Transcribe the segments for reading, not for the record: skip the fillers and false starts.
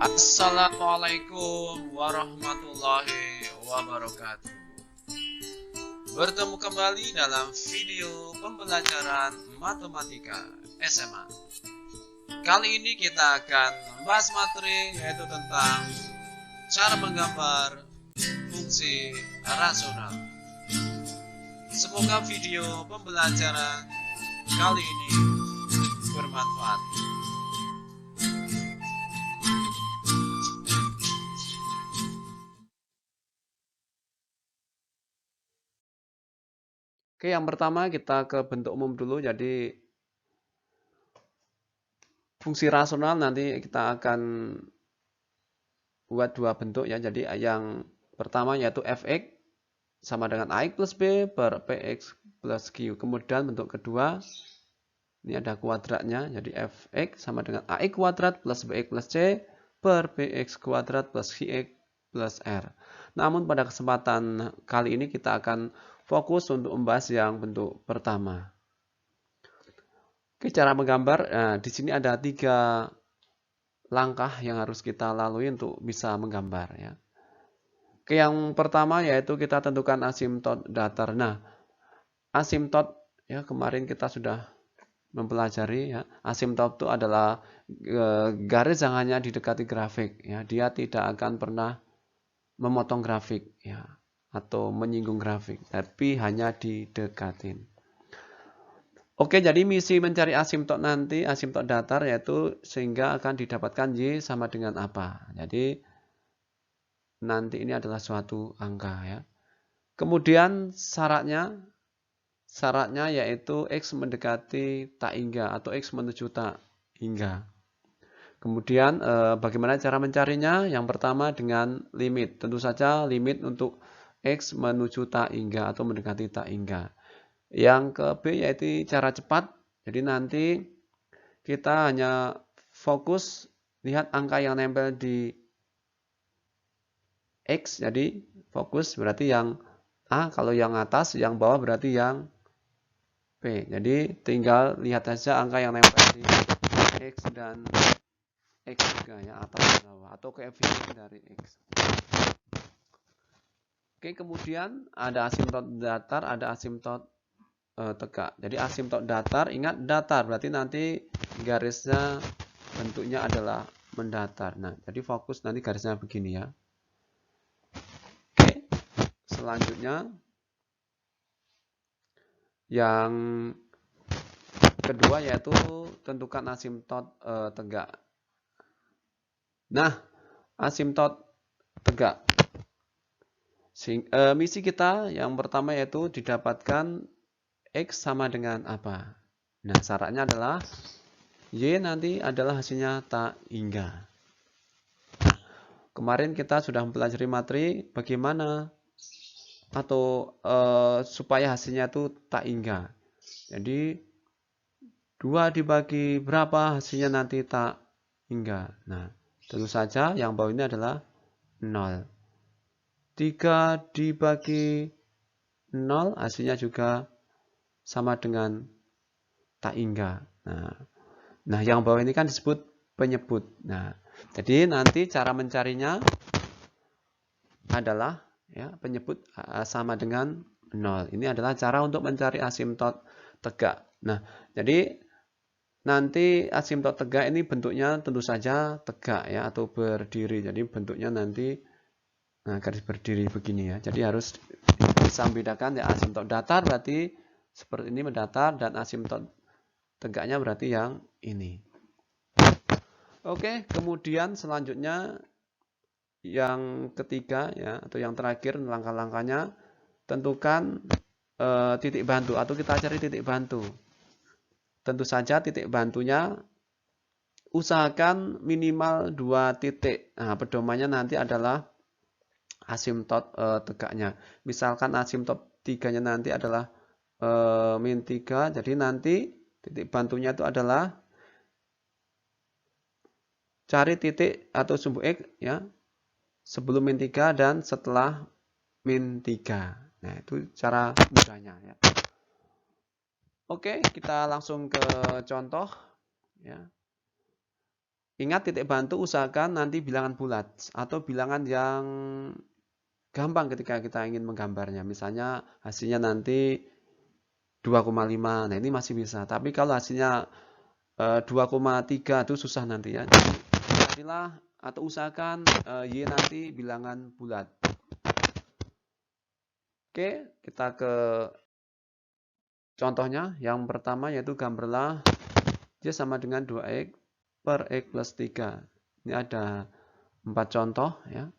Assalamualaikum warahmatullahi wabarakatuh. Bertemu kembali dalam video pembelajaran matematika SMA. Kali ini kita akan membahas materi yaitu tentang cara menggambar fungsi rasional. Semoga video pembelajaran kali ini bermanfaat. Oke, yang pertama kita ke bentuk umum dulu. Jadi fungsi rasional nanti kita akan buat dua bentuk ya. Jadi yang pertama yaitu fx sama dengan ax plus b per px plus q. Kemudian bentuk kedua ini ada kuadratnya. Jadi fx sama dengan ax kuadrat plus bx plus c per px kuadrat plus qx plus r. Namun pada kesempatan kali ini kita akan fokus untuk membahas yang bentuk pertama. Oke, cara menggambar. Nah, di sini ada 3 langkah yang harus kita lalui untuk bisa menggambar ya. Oke, yang pertama yaitu kita tentukan asimtot datar. Nah, asimtot ya kemarin kita sudah mempelajari ya. Asimtot itu adalah garis yang hanya didekati grafik ya. Dia tidak akan pernah memotong grafik ya atau menyinggung grafik, tapi hanya didekatin. Oke, jadi misi mencari asimtot nanti, asimtot datar yaitu sehingga akan didapatkan y sama dengan apa. Jadi nanti ini adalah suatu angka ya. Kemudian syaratnya yaitu x mendekati tak hingga atau x menuju tak hingga. Kemudian bagaimana cara mencarinya? Yang pertama dengan limit. Tentu saja limit untuk x menuju tak hingga atau mendekati tak hingga. Yang ke B yaitu cara cepat. Jadi nanti kita hanya fokus lihat angka yang nempel di X. Jadi fokus berarti yang A, kalau yang atas, yang bawah berarti yang B. Jadi tinggal lihat saja angka yang nempel di X dan X juga ya, atas dan bawah, atau koefisien dari X. Oke, kemudian ada asimtot datar, ada asimtot tegak. Jadi asimtot datar, ingat datar berarti nanti garisnya bentuknya adalah mendatar. Nah, jadi fokus nanti garisnya begini ya. Oke, selanjutnya yang kedua yaitu tentukan asimtot tegak. Nah, asimtot tegak. Misi kita yang pertama yaitu didapatkan X sama dengan apa? Nah, syaratnya adalah Y nanti adalah hasilnya tak hingga. Nah, kemarin kita sudah mempelajari materi bagaimana atau supaya hasilnya itu tak hingga. Jadi 2 dibagi berapa hasilnya nanti tak hingga. Nah, tentu saja yang bawah ini adalah 0. 3 dibagi 0 hasilnya juga sama dengan tak hingga. Nah, yang bawah ini kan disebut penyebut. Nah, jadi nanti cara mencarinya adalah ya penyebut sama dengan 0. Ini adalah cara untuk mencari asimtot tegak. Nah, jadi nanti asimtot tegak ini bentuknya tentu saja tegak ya atau berdiri. Jadi bentuknya nanti garis berdiri begini ya. Jadi harus bisa membedakan ya, asimtot datar berarti seperti ini mendatar dan asimtot tegaknya berarti yang ini. Oke, kemudian selanjutnya yang ketiga ya atau yang terakhir langkah-langkahnya tentukan titik bantu atau kita cari titik bantu. Tentu saja titik bantunya usahakan minimal 2 titik. Nah, pedomannya nanti adalah asimtot tegaknya. Misalkan asimtot 3-nya nanti adalah min 3. Jadi nanti titik bantunya itu adalah cari titik atau sumbu X ya sebelum min 3 dan setelah min 3. Nah, itu cara mudahnya ya. Oke, kita langsung ke contoh ya. Ingat titik bantu usahakan nanti bilangan bulat atau bilangan yang gampang ketika kita ingin menggambarnya. Misalnya hasilnya nanti 2,5. Nah, ini masih bisa. Tapi kalau hasilnya 2,3 itu susah nanti ya. Jadi carilah atau usahakan Y nanti bilangan bulat. Oke, kita ke contohnya. Yang pertama yaitu gambarlah Y sama dengan 2X per X plus 3. Ini ada 4 contoh ya.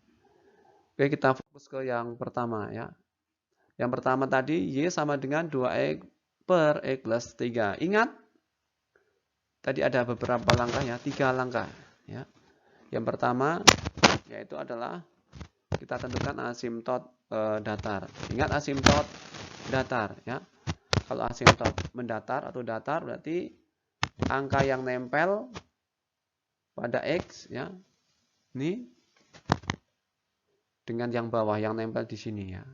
Oke, kita fokus ke yang pertama ya. Yang pertama tadi Y sama dengan 2X per X plus 3. Ingat, tadi ada beberapa langkah ya, 3 langkah ya. Yang pertama yaitu adalah kita tentukan asimtot datar. Ingat asimtot datar ya. Kalau asimtot mendatar atau datar berarti angka yang nempel pada X ya, ini dengan yang bawah yang nempel di sini ya.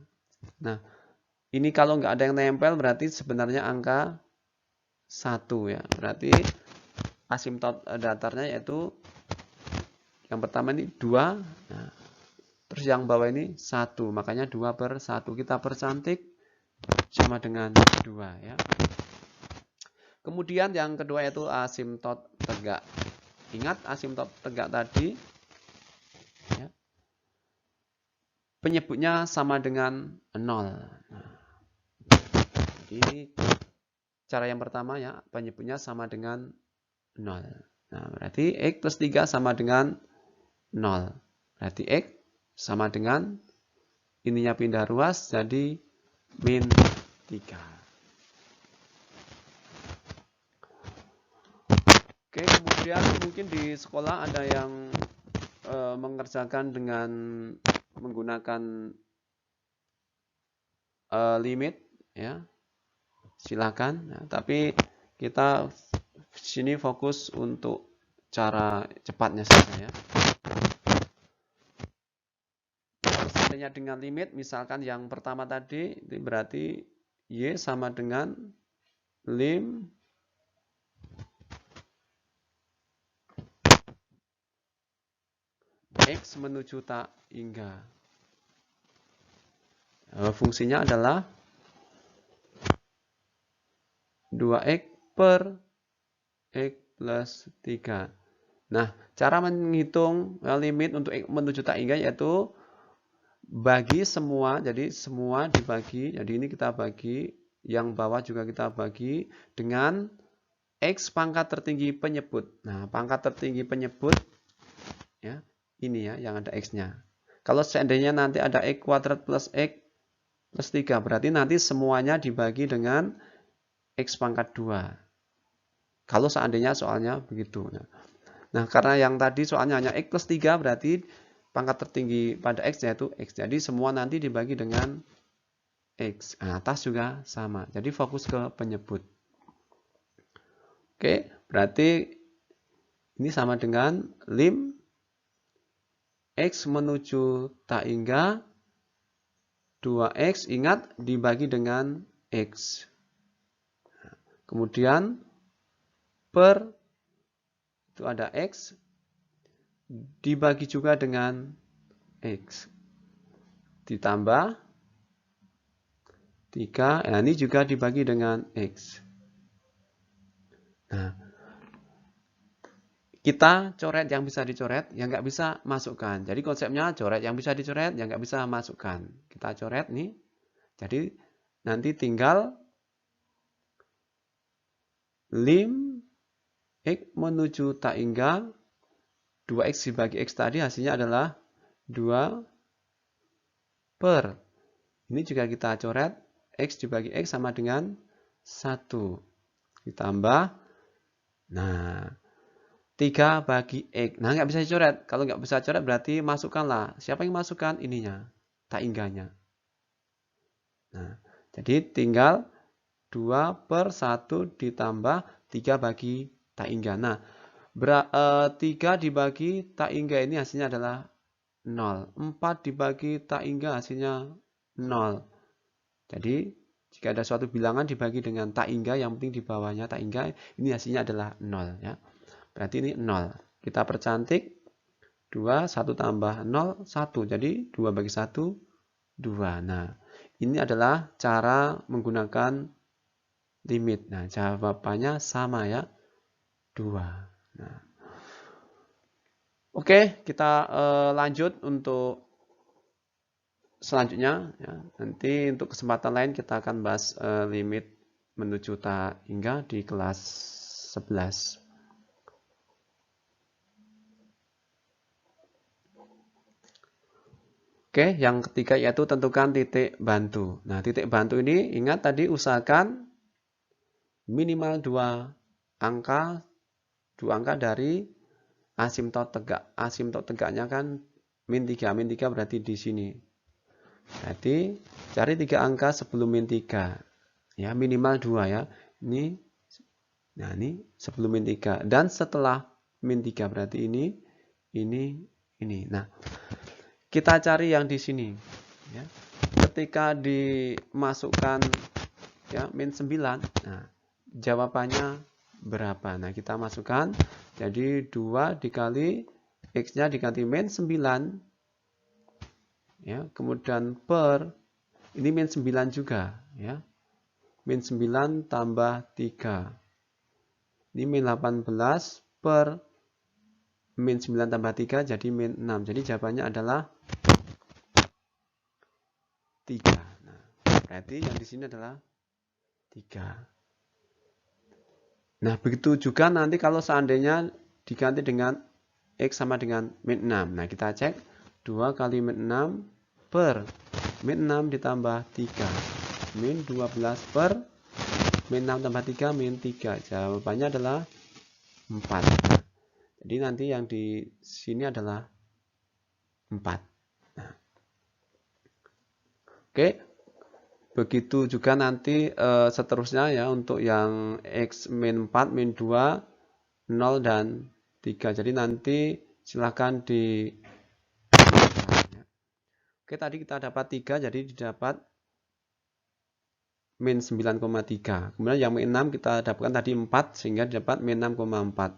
Nah, ini kalau nggak ada yang nempel berarti sebenarnya angka 1 ya. Berarti asimtot datarnya yaitu yang pertama ini 2. Nah, terus yang bawah ini 1. Makanya 2 per 1. Kita percantik sama dengan 2 ya. Kemudian yang kedua yaitu asimtot tegak. Ingat asimtot tegak tadi ya, penyebutnya sama dengan 0. Nah, jadi cara yang pertama ya, penyebutnya sama dengan 0. Nah, berarti X plus 3 sama dengan 0. Berarti X sama dengan ininya pindah ruas jadi min 3. Oke, kemudian mungkin di sekolah ada yang mengerjakan dengan menggunakan limit ya. Silakan. Nah, tapi kita sini fokus untuk cara cepatnya saja ya. Seandainya dengan limit, misalkan yang pertama tadi itu berarti Y sama dengan lim X menuju tak hingga. Fungsinya adalah 2X per X plus 3. Nah, cara menghitung limit untuk X menuju tak hingga yaitu bagi semua, jadi semua dibagi, jadi ini kita bagi, yang bawah juga kita bagi dengan X pangkat tertinggi penyebut. Nah, pangkat tertinggi penyebut ya, ini ya yang ada X-nya. Kalau seandainya nanti ada X kuadrat plus X plus 3, berarti nanti semuanya dibagi dengan X pangkat 2. Kalau seandainya soalnya begitu. Nah, karena yang tadi soalnya hanya X plus 3, berarti pangkat tertinggi pada X yaitu X. Jadi semua nanti dibagi dengan X. Nah, atas juga sama. Jadi fokus ke penyebut. Oke, berarti ini sama dengan lim X menuju tak hingga 2X, ingat dibagi dengan X. Kemudian per itu ada X dibagi juga dengan X. Ditambah 3, nah ini juga dibagi dengan X. Nah, kita coret yang bisa dicoret, yang nggak bisa masukkan. Jadi konsepnya coret yang bisa dicoret, yang nggak bisa masukkan. Kita coret nih. Jadi nanti tinggal lim X menuju tak hingga 2X dibagi X tadi hasilnya adalah 2 per. Ini juga kita coret. X dibagi X sama dengan 1. Ditambah. Nah, 3 bagi X. Nah, nggak bisa dicoret. Kalau nggak bisa coret berarti masukkanlah. Siapa yang masukkan? Ininya. Tak hingganya. Nah, jadi tinggal 2 per 1 ditambah 3 bagi tak hingga. Nah, 3 dibagi tak hingga ini hasilnya adalah 0. 4 dibagi tak hingga hasilnya 0. Jadi, jika ada suatu bilangan dibagi dengan tak hingga, yang penting di bawahnya tak hingga, ini hasilnya adalah 0. Ya. Berarti ini 0. Kita percantik. 2, 1 tambah 0, 1. Jadi 2 bagi 1, 2. Nah, ini adalah cara menggunakan limit. Nah, jawabannya sama ya, 2. Nah, oke, kita lanjut untuk selanjutnya. Ya. Nanti untuk kesempatan lain kita akan bahas limit menuju tak hingga di kelas 11. Oke, yang ketiga yaitu tentukan titik bantu. Nah, titik bantu ini ingat tadi usahakan minimal 2 angka dari asimtot tegak. Asimtot tegaknya kan min 3. Min 3 berarti di sini. Berarti cari 3 angka sebelum min 3. Ya, minimal 2 ya. Ini sebelum min 3 dan setelah min 3 berarti ini. Nah, kita cari yang di sini ya. Ketika dimasukkan ya min 9, nah jawabannya berapa? Nah, kita masukkan jadi 2 dikali x-nya diganti min 9 ya, kemudian per ini min 9 juga ya. Min 9 tambah 3. Ini min 18 per min 9 tambah 3 jadi min 6. Jadi jawabannya adalah 3. Nah, berarti yang di sini adalah 3. Nah, begitu juga nanti kalau seandainya diganti dengan x sama dengan min 6. Nah, kita cek 2 kali min 6 per min 6 ditambah 3. Min 12 per min 6 tambah 3 min 3. Jawabannya adalah 4. Jadi nanti yang di sini adalah 4. Nah. Oke. Begitu juga nanti seterusnya ya untuk yang x min 4, min 2, 0 dan 3. Jadi nanti silahkan di Oke, tadi kita dapat 3 jadi didapat min 9,3. Kemudian yang min 6 kita dapatkan tadi 4 sehingga didapat min 6,4.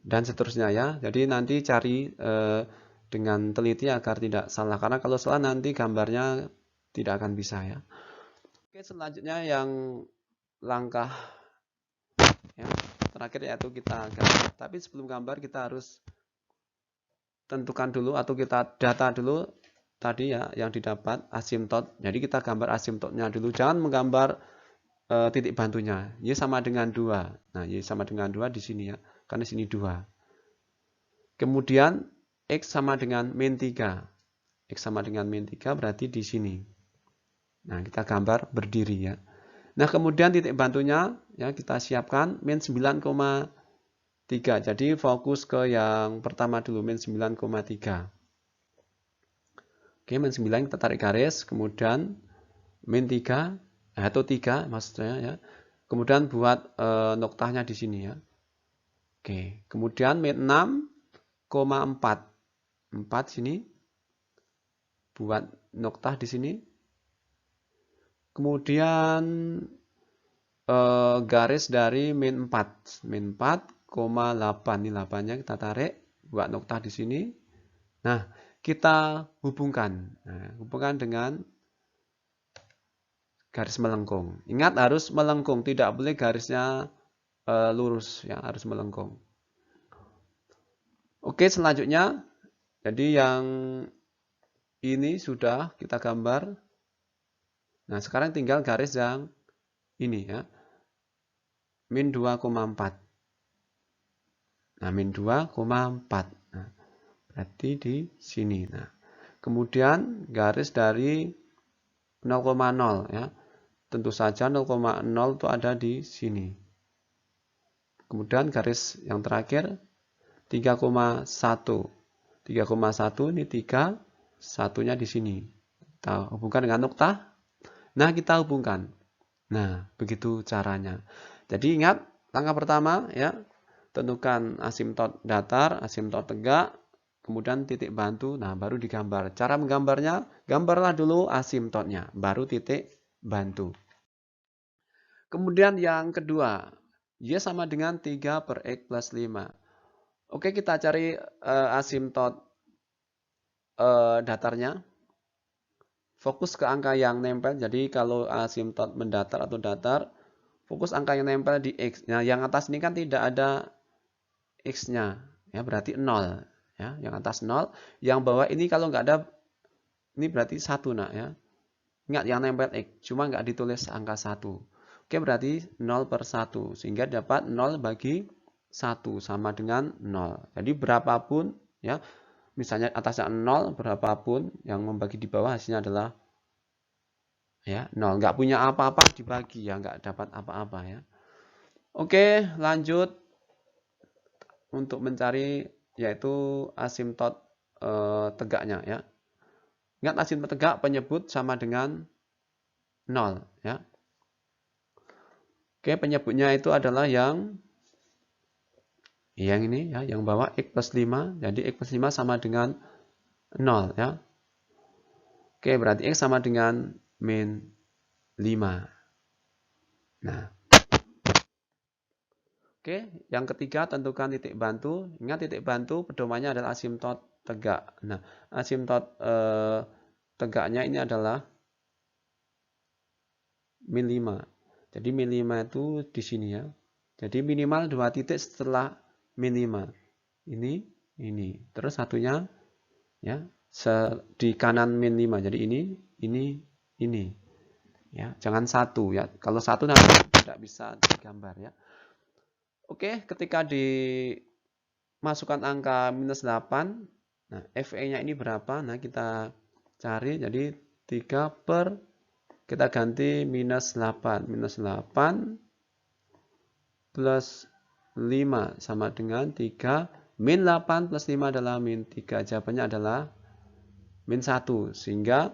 Dan seterusnya ya. Jadi nanti cari dengan teliti agar tidak salah karena kalau salah nanti gambarnya tidak akan bisa ya. Oke, selanjutnya yang langkah ya, terakhir yaitu kita gambar. Tapi sebelum gambar kita harus tentukan dulu atau kita data dulu tadi ya yang didapat asimtot. Jadi kita gambar asimtotnya dulu. Jangan menggambar titik bantunya. Y sama dengan 2. Nah, Y sama dengan 2 di sini ya. Karena di sini 2. Kemudian X sama dengan min 3. X sama dengan min 3 berarti di sini. Nah, kita gambar berdiri ya. Nah, kemudian titik bantunya ya kita siapkan min 9,3. Jadi fokus ke yang pertama dulu min 9,3. Oke, min 9 kita tarik garis, kemudian min 3 atau 3 maksudnya ya. Kemudian buat noktahnya di sini ya. Oke, kemudian min 6,4. 4 sini buat noktah di sini. Kemudian garis dari min 4. Min 4,8. Ini 8-nya kita tarik. Buat noktah di sini. Nah, kita hubungkan. Nah, hubungkan dengan garis melengkung. Ingat harus melengkung. Tidak boleh garisnya lurus. Ya, harus melengkung. Oke, selanjutnya. Jadi yang ini sudah kita gambar. Nah, sekarang tinggal garis yang ini ya. Min 2,4. Nah, min 2,4. Nah, berarti di sini. Nah, kemudian garis dari 0,0 ya. Tentu saja 0,0 itu ada di sini. Kemudian garis yang terakhir 3,1. 3,1 ini 3, satunya di sini. Kita hubungkan dengan noktah. Nah, kita hubungkan. Nah, begitu caranya. Jadi ingat, langkah pertama ya, tentukan asimtot datar, asimtot tegak, kemudian titik bantu, nah baru digambar. Cara menggambarnya, gambarlah dulu asimtotnya, baru titik bantu. Kemudian yang kedua, Y sama dengan 3 per X plus 5. Oke, kita cari asimtot datarnya. Fokus ke angka yang nempel. Jadi kalau asimtot mendatar atau datar, fokus angka yang nempel di X. Nah, yang atas ini kan tidak ada X-nya. Ya, berarti 0. Ya, yang atas 0. Yang bawah ini kalau nggak ada, ini berarti 1. Nah, ya. Ingat yang nempel X. Cuma nggak ditulis angka 1. Oke, berarti 0 per 1. Sehingga dapat 0 bagi 1 sama dengan 0. Jadi berapapun, ya, misalnya atasnya 0, berapapun yang membagi di bawah hasilnya adalah ya 0. Nggak punya apa-apa dibagi, ya nggak dapat apa-apa ya. Oke, lanjut untuk mencari yaitu asimtot tegaknya ya. Ingat asimtot tegak penyebut sama dengan 0 ya. Oke, penyebutnya itu adalah yang ini ya, yang bawah X plus 5. Jadi X plus 5 sama dengan 0 ya. Oke, berarti X sama dengan min 5. Nah, oke, yang ketiga tentukan titik bantu. Ingat titik bantu pedomannya adalah asimtot tegak. Nah, asimtot tegaknya ini adalah min 5. Jadi min 5 itu di sini ya. Jadi minimal 2 titik setelah min 5. Ini. Terus satunya ya di kanan min 5. Jadi ini. Ya, jangan satu ya. Kalau satu nanti tidak bisa digambar ya. Oke, ketika dimasukkan angka minus 8, nah FE-nya ini berapa? Nah, kita cari. Jadi 3 per, kita ganti minus 8. Minus 8 plus 5 sama dengan 3. Min 8 plus 5 adalah min 3. Jawabannya adalah min 1. Sehingga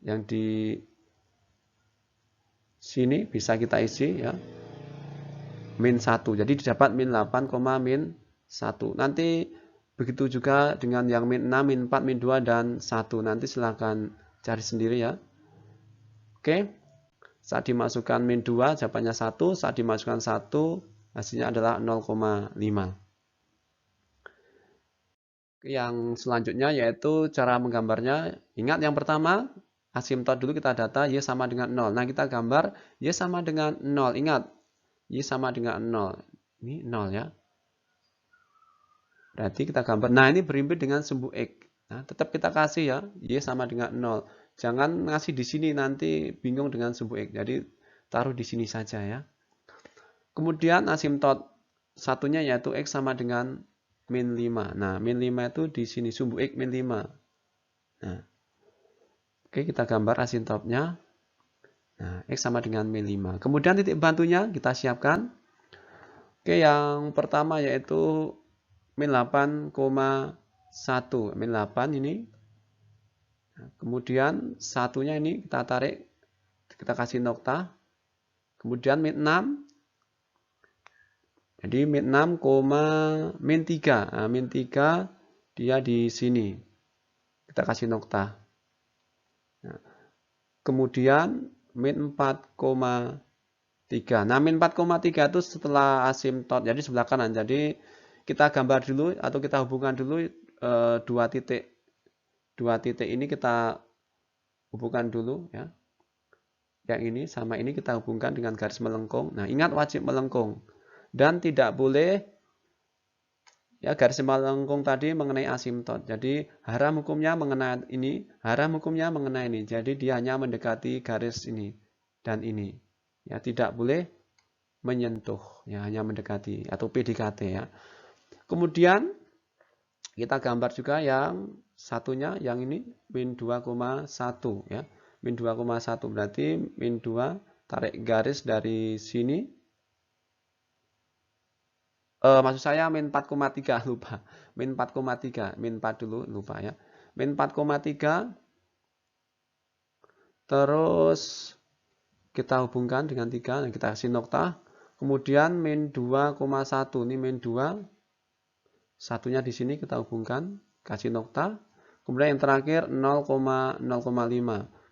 yang di sini bisa kita isi ya. Min 1. Jadi didapat min 8, min 1. Nanti begitu juga dengan yang min 6, min 4, min 2, dan 1. Nanti silahkan cari sendiri ya. Oke. Saat dimasukkan min 2, jawabannya 1. Saat dimasukkan 1, hasilnya adalah 0,5. Yang selanjutnya yaitu cara menggambarnya. Ingat yang pertama, asimtot dulu kita data, Y sama dengan 0. Nah, kita gambar Y sama dengan 0. Ingat, Y sama dengan 0. Ini 0 ya. Berarti kita gambar. Nah, ini berimbit dengan sumbu X. Nah, tetap kita kasih ya, Y sama dengan 0. Jangan ngasih di sini, nanti bingung dengan sumbu X. Jadi, taruh di sini saja ya. Kemudian asimtot satunya yaitu X sama dengan min 5. Nah, min 5 itu di sini, sumbu X min 5. Nah, oke, kita gambar asimtotnya. Nah, X sama dengan min 5. Kemudian titik bantunya kita siapkan. Oke, yang pertama yaitu min 8,1. Min 8 ini. Nah, kemudian satunya ini kita tarik, kita kasih nokta. Kemudian min 6. Jadi min 6, min 3. Nah, min 3 dia di sini. Kita kasih nokta. Nah, kemudian min 4,3. Nah, min 4,3 itu setelah asimtot. Jadi sebelah kanan. Jadi kita gambar dulu atau kita hubungkan dulu dua titik. Dua titik ini kita hubungkan dulu ya. Yang ini sama ini kita hubungkan dengan garis melengkung. Nah, ingat wajib melengkung. Dan tidak boleh ya garis melengkung tadi mengenai asimtot. Jadi haram hukumnya mengenai ini, haram hukumnya mengenai ini. Jadi dia hanya mendekati garis ini dan ini. Ya, tidak boleh menyentuh, ya hanya mendekati atau PDKT ya. Kemudian kita gambar juga yang satunya, yang ini min 2,1 ya. Min 2,1 berarti min 2, tarik garis dari sini. Maksud saya min 4,3 lupa. Min 4,3, min 4 dulu lupa ya. Min 4,3 terus kita hubungkan dengan 3 dan kita kasih nokta. Kemudian min 2,1 ini min 2. Satunya di sini kita hubungkan, kasih nokta. Kemudian yang terakhir 0,05.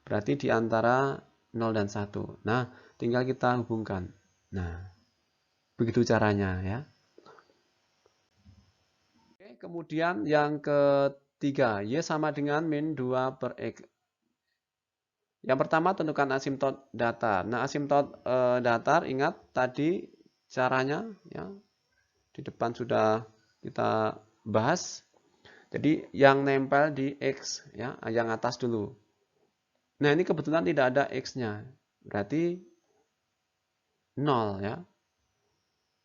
Berarti di antara 0 dan 1. Nah, tinggal kita hubungkan. Nah, begitu caranya ya. Oke, kemudian yang ketiga, Y sama dengan min 2 per X. Yang pertama tentukan asimtot datar. Nah, asimtot datar ingat tadi caranya ya. Di depan sudah kita bahas. Jadi yang nempel di X ya, yang atas dulu. Nah, ini kebetulan tidak ada X-nya. Berarti 0 ya.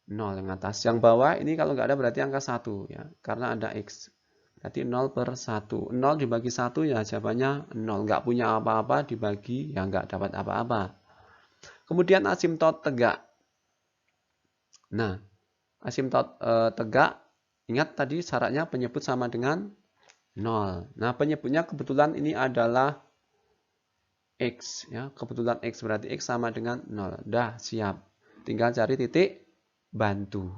0 yang atas. Yang bawah ini kalau nggak ada berarti angka 1 ya. Karena ada X. Berarti 0 per 1. 0 dibagi 1 ya jawabannya 0. Nggak punya apa-apa dibagi ya nggak dapat apa-apa. Kemudian asimtot tegak. Nah, asimtot tegak. Ingat tadi syaratnya penyebut sama dengan 0. Nah, penyebutnya kebetulan ini adalah X ya. Kebetulan X berarti X sama dengan 0. Dah siap. Tinggal cari titik bantu.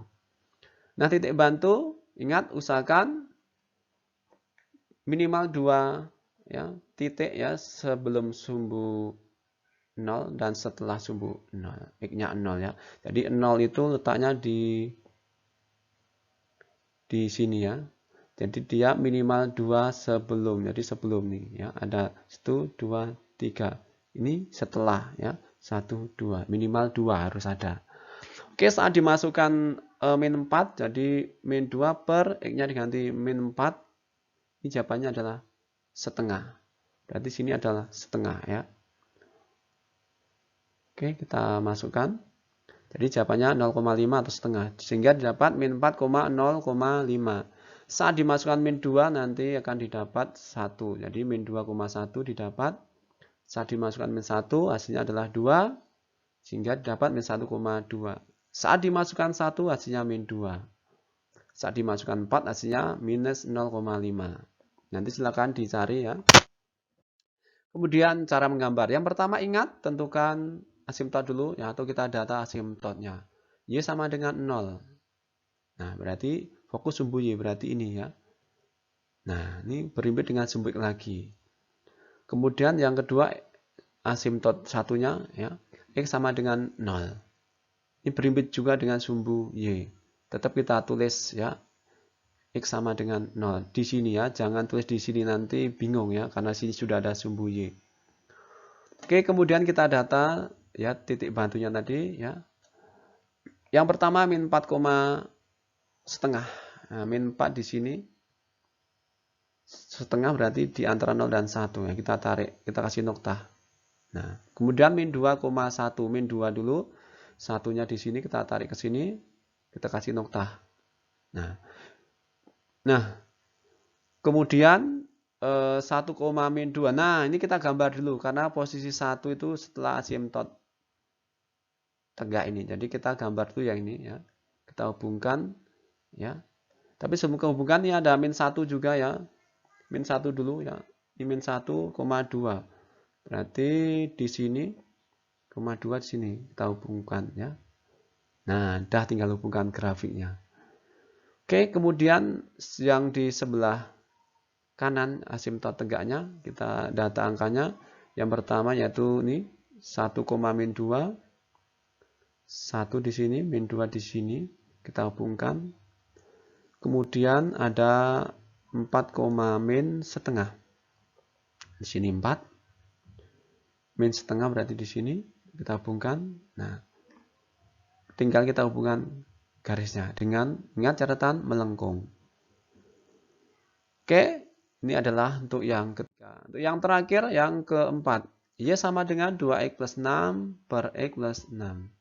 Nah, titik bantu ingat usahakan minimal 2 ya, titik ya sebelum sumbu 0 dan setelah sumbu 0. X-nya 0 ya. Jadi 0 itu letaknya di sini ya. Jadi dia minimal 2 sebelum. Jadi sebelum nih ya. Ada 1, 2, 3. Ini setelah ya. 1, 2. Minimal 2 harus ada. Oke, saat dimasukkan min 4. Jadi min 2 per X-nya diganti min 4. Ini jawabannya adalah setengah. Berarti sini adalah setengah ya. Oke, kita masukkan. Jadi jawabannya 0,5 atau setengah. Sehingga didapat min 4,0,5. Saat dimasukkan min 2 nanti akan didapat 1. Jadi min 2,1 didapat. Saat dimasukkan min 1 hasilnya adalah 2. Sehingga didapat min 1,2. Saat dimasukkan 1 hasilnya min 2. Saat dimasukkan 4 hasilnya minus 0,5. Nanti silakan dicari ya. Kemudian cara menggambar. Yang pertama ingat tentukan asimtot dulu ya, atau kita data asimtotnya. Y sama dengan 0. Nah, berarti fokus sumbu Y berarti ini ya. Nah, ini berimbit dengan sumbu X lagi. Kemudian yang kedua asimtot satunya ya, X sama dengan 0. Ini berimbit juga dengan sumbu Y. Tetap kita tulis ya. X sama dengan 0 di sini ya, jangan tulis di sini nanti bingung ya, karena sini sudah ada sumbu Y. Oke, kemudian kita data ya titik bantunya tadi ya. Yang pertama min 4, setengah. Nah, min 4 di sini setengah berarti di antara 0 dan 1 ya, kita tarik, kita kasih noktah. Nah, kemudian min 2,1, min 2 dulu. Satunya di sini kita tarik ke sini, kita kasih noktah. Nah, kemudian 1, min 2. Nah, ini kita gambar dulu karena posisi 1 itu setelah asimtot tegak ini. Jadi kita gambar dulu yang ini ya. Kita hubungkan ya. Tapi sebelum hubungkan ini ada min 1 juga ya. Min 1 dulu ya. Ini min 1,2. Berarti di sini 0,2 di sini kita hubungkan ya. Nah, dah tinggal hubungkan grafiknya. Oke, kemudian yang di sebelah kanan asimtot tegaknya, kita data angkanya. Yang pertama yaitu ini 1, min 2. 1 di sini, min 2 di sini. Kita hubungkan. Kemudian ada 4, min setengah. Di sini 4. Min setengah berarti di sini. Kita hubungkan. Nah, tinggal kita hubungkan garisnya dengan ingat catatan melengkung. Oke, ini adalah untuk yang ketiga. Untuk yang terakhir, yang keempat. Y sama dengan 2X plus 6 per X plus 6.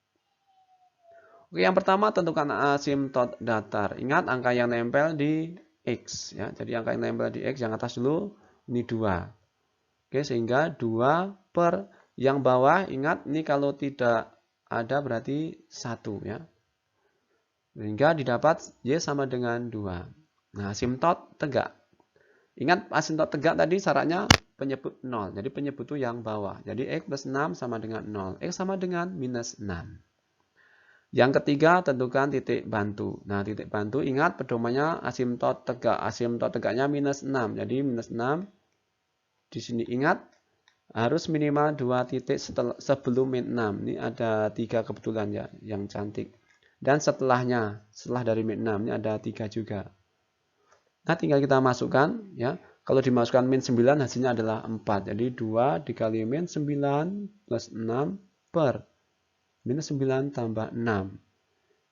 Oke, yang pertama tentukan asimtot datar. Ingat angka yang nempel di X. Ya. Jadi angka yang nempel di X yang atas dulu, ini 2. Oke, sehingga 2 per yang bawah, ingat ini kalau tidak ada berarti 1. Ya. Sehingga didapat Y sama dengan 2. Nah, asimtot tegak. Ingat asimtot tegak tadi syaratnya penyebut 0. Jadi penyebut itu yang bawah. Jadi X plus 6 sama dengan 0. X sama dengan minus 6. Yang ketiga tentukan titik bantu. Nah, titik bantu ingat pedomannya asimtot tegak. Asimtot tegaknya minus 6. Jadi minus 6. Di sini ingat harus minimal 2 titik sebelum min 6. Ini ada 3 kebetulan ya yang cantik. Dan setelahnya, setelah dari min 6 ini ada 3 juga. Nah, tinggal kita masukkan ya. Kalau dimasukkan min 9 hasilnya adalah 4. Jadi 2 dikali min 9 plus 6 per min 9 tambah 6.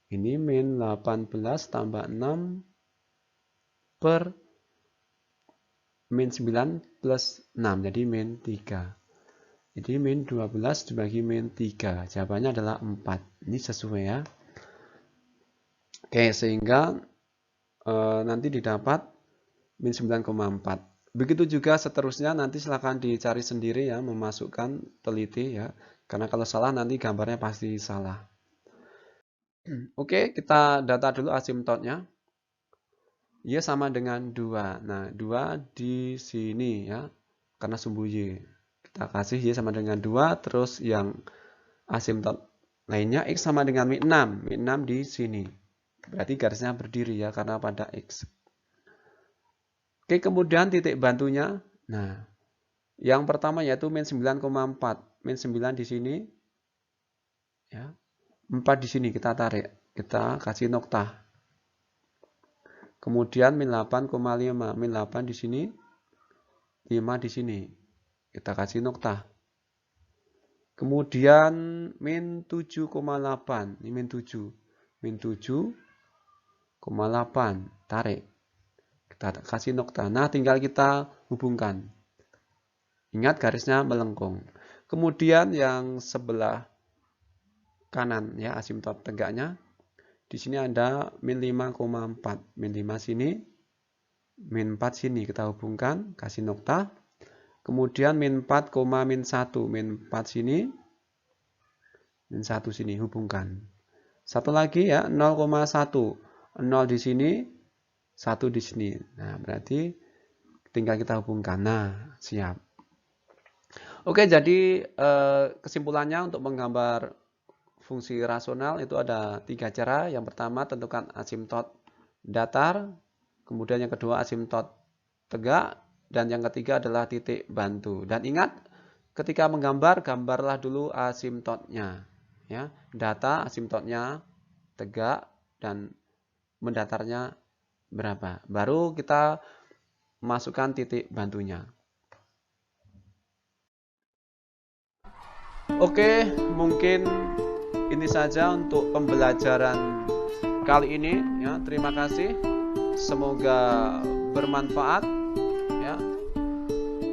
Ini min 18 tambah 6 per min 9 plus 6. Jadi min 3. Jadi min 12 dibagi min 3. Jawabannya adalah 4. Ini sesuai ya. Oke, sehingga nanti didapat min 9,4. Begitu juga seterusnya, nanti silahkan dicari sendiri ya, memasukkan teliti ya. Karena kalau salah nanti gambarnya pasti salah. Oke, kita data dulu asimptotnya. Y sama dengan 2. Nah, 2 di sini ya, karena sumbu Y. Kita kasih Y sama dengan 2, terus yang asimptot lainnya X sama dengan min 6. Min 6 di sini. Berarti garisnya berdiri ya, karena pada X. Oke, kemudian titik bantunya. Nah, yang pertama yaitu min 9,4. Min 9 di sini. Ya. 4 di sini kita tarik. Kita kasih noktah. Kemudian min 8,5. Min 8 di sini. 5 di sini. Kita kasih noktah. Kemudian min 7,8. Ini min 7. Min 7,8. Tarik. Kita kasih noktah. Nah, tinggal kita hubungkan. Ingat garisnya melengkung. Kemudian yang sebelah kanan ya, asimptot tegaknya. Di sini ada min 5,4. Min 5 sini. Min 4 sini kita hubungkan, kasih noktah. Kemudian min 4, min 1. Min 4 sini. Min 1 sini hubungkan. Satu lagi ya, 0,1. 0 di sini. 1 di sini. Nah, berarti tinggal kita hubungkan. Nah, siap. Oke, jadi kesimpulannya untuk menggambar fungsi rasional itu ada 3 cara. Yang pertama, tentukan asimptot datar. Kemudian yang kedua, asimptot tegak. Dan yang ketiga adalah titik bantu. Dan ingat, ketika menggambar, gambarlah dulu asimptotnya. Ya, data asimptotnya tegak dan mendatarnya berapa. Baru kita masukkan titik bantunya. Oke, mungkin ini saja untuk pembelajaran kali ini ya. Terima kasih. Semoga bermanfaat ya.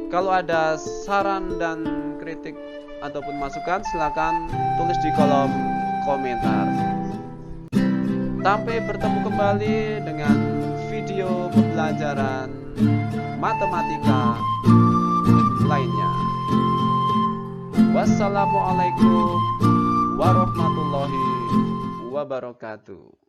Kalau ada saran dan kritik ataupun masukan, silakan tulis di kolom komentar. Sampai bertemu kembali dengan video pembelajaran matematika lainnya. Wassalamualaikum warahmatullahi wabarakatuh.